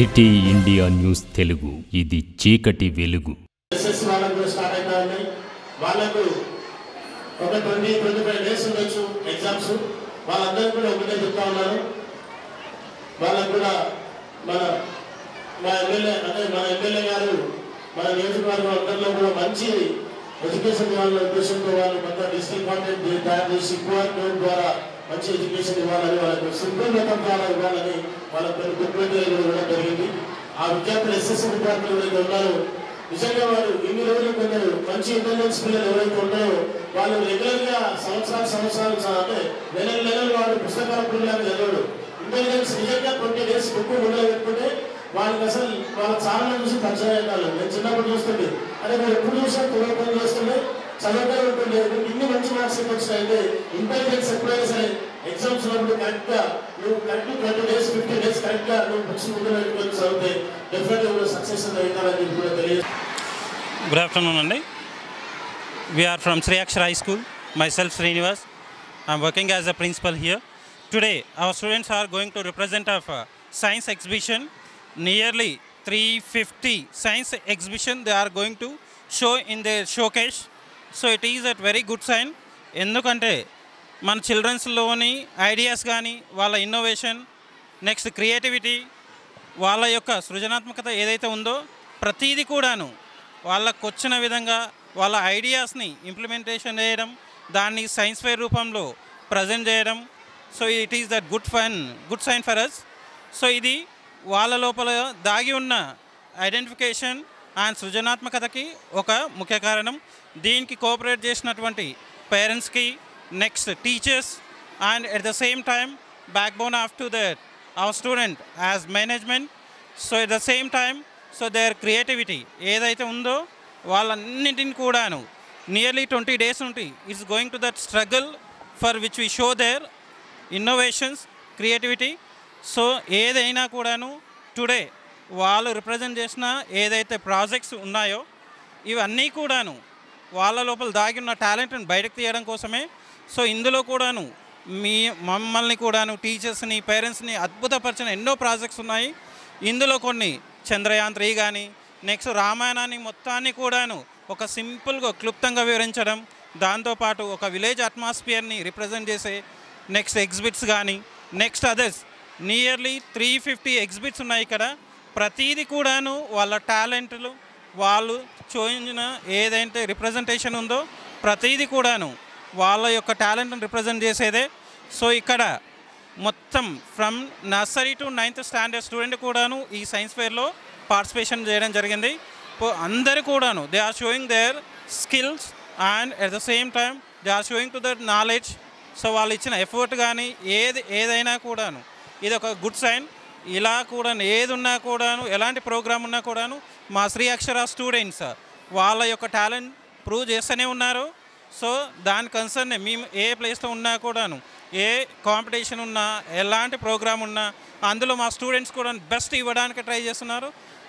City India news Telugu, ఇది చీకటి వెలుగు. వాళ్ళకు స్టార్ట్ అవుతా ఉన్నాయి. వాళ్ళకు ఒక 20-25 డేస్ ఉండొచ్చు ఎగ్జామ్స్. వాళ్ళందరూ కూడా ఒకటే చెప్తా ఉన్నారు. వాళ్ళకు కూడా మా ఎమ్మెల్యే గారు మన నియోజకవర్గం అందరిలో కూడా మంచి ఎడ్యుకేషన్ ఇవ్వాలన్న ఉద్దేశంతో వాళ్ళు మొత్తం డిజిటల్ కాంటెంట్ తయారు చేసి QR కోడ్ ద్వారా మంచి ఎడ్యుకేషన్ ఇవ్వాలని, వాళ్ళకు సింపుల్ మెథడ్ ద్వారా ఇవ్వాలని వాళ్ళకు కొన్ని బుక్లెట్లు ఇవ్వడం జరిగింది. ఆ విద్యార్థులు SSC విద్యార్థులు ఎవరైతే ఉన్నారో నిజంగా వారు ఇన్ని రోజులు కొందరు మంచి ఇంటెలిజెన్స్ పిల్లలు ఎవరైతే ఉన్నారో వాళ్ళు రెగ్యులర్గా సంవత్సరాలు అంటే నెలలు వాడు పుస్తకాల పిల్లలు చదవడు. ఇంటెలిజెన్స్ నిజంగా 20 డేస్ బుక్ మొదలు పెట్టుకుంటే వాళ్ళకి అసలు వాళ్ళ చాలా చూసి పరిచయం కాదు. నేను చిన్నప్పుడు చూస్తుండే, అదే మీరు ఎప్పుడు చూసినా పూర్వపని చేస్తుండే, చదువుతూ ఉంటుండే. ఇన్ని మంచి మార్క్స్ వచ్చినాయంటే ఇంటెలిజెన్స్ ఎప్పుడైనా సరే ఎగ్జామ్స్ ఉన్నప్పుడు కరెక్ట్గా 20 డేస్ 50 డేస్ కరెక్ట్గా నువ్వు బుక్స్ ముందు పెట్టుకొని చదివితే డెఫినెట్గా కూడా సక్సెస్ అవుతారని చెప్పి కూడా తెలియజేస్తాను. Good afternoon, Andy. We are from Sri Akshara High School. Myself, Srinivas. I am working as a principal here. Today, our students are going to represent a science exhibition. Nearly 350 science exhibition they are going to show in their showcase. So it is a very good sign. ఎందుకంటే మన చిల్డ్రన్స్లోని ideas కానీ వాళ్ళ innovation, next creativity, వాళ్ళ యొక్క సృజనాత్మకత ఏదైతే ఉందో ప్రతీది కూడాను వాళ్ళకు వచ్చిన విధంగా వాళ్ళ ఐడియాస్ని ఇంప్లిమెంటేషన్ చేయడం, దాన్ని సైన్స్ ఫెయిర్ రూపంలో ప్రజెంట్ చేయడం. So it is that good sign for us. So ఇది వాళ్ళ లోపల దాగి ఉన్న ఐడెంటిఫికేషన్ అండ్ సృజనాత్మకతకి ఒక ముఖ్య కారణం. దీనికి కోఆపరేట్ చేసినటువంటి పేరెంట్స్కి, next teachers, and at the same time backbone of to that our student as management. So at the same time so their creativity ఏదైతే ఉందో వాళ్ళన్నింటిని కూడాను నియర్లీ 20 డేస్ నుండి it's going to that struggle for which we show their innovations, creativity. So ఏదైనా కూడాను today వాళ్ళు represent చేసిన ఏదైతే ప్రాజెక్ట్స్ ఉన్నాయో ఇవన్నీ కూడాను వాళ్ళ లోపల దాగి ఉన్న టాలెంట్ని బయటకు తీయడం కోసమే. సో ఇందులో కూడాను మమ్మల్ని కూడాను టీచర్స్ని, పేరెంట్స్ని అద్భుతపరిచిన ఎన్నో ప్రాజెక్ట్స్ ఉన్నాయి. ఇందులో కొన్ని చంద్రయాన్ 3 కానీ, నెక్స్ట్ రామాయణాన్ని మొత్తాన్ని కూడాను ఒక సింపుల్గా క్లుప్తంగా వివరించడం, దాంతోపాటు ఒక విలేజ్ అట్మాస్ఫియర్ని రిప్రజెంట్ చేసే నెక్స్ట్ ఎగ్జిబిట్స్ కానీ, నెక్స్ట్ అదర్స్ నియర్లీ 350 ఎగ్జిబిట్స్ ఉన్నాయి ఇక్కడ. ప్రతీది కూడాను వాళ్ళ టాలెంట్లు, వాళ్ళు చూపించిన ఏదైతే రిప్రజెంటేషన్ ఉందో ప్రతీది కూడాను వాళ్ళ యొక్క టాలెంట్ని రిప్రజెంట్ చేసేదే. సో ఇక్కడ మొత్తం from nursery to 9th standard student కూడాను ఈ సైన్స్ ఫెయిర్లో పార్టిసిపేషన్ చేయడం జరిగింది. అందరూ కూడాను they are showing their skills and at the same time they are showing to their knowledge. So వాళ్ళు ఇచ్చిన ఎఫర్ట్ కానీ ఏదైనా కూడాను ఇది ఒక గుడ్ సైన్. ఇలా కూడా ఏది ఉన్నా కూడాను, ఎలాంటి ప్రోగ్రామ్ ఉన్నా కూడాను మా శ్రీ అక్షర స్టూడెంట్స్ వాళ్ళ యొక్క టాలెంట్ ప్రూవ్ చేస్తూనే ఉన్నారు. సో దాని కన్సర్న్ మేము ఏ ప్లేస్లో ఉన్నా కూడాను, ఏ కాంపిటీషన్ ఉన్నా, ఎలాంటి ప్రోగ్రామ్ ఉన్నా అందులో మా స్టూడెంట్స్ కూడా బెస్ట్ ఇవ్వడానికి ట్రై చేస్తున్నారు.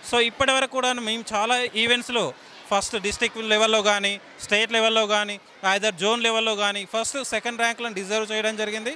సో ఇప్పటివరకు కూడా మేము చాలా ఈవెంట్స్లో ఫస్ట్ డిస్ట్రిక్ట్ లెవెల్లో కానీ, స్టేట్ లెవెల్లో కానీ, ఐదర్ జోన్ లెవెల్లో కానీ ఫస్ట్, సెకండ్ ర్యాంక్లను డిజర్వ్ చేయడం జరిగింది.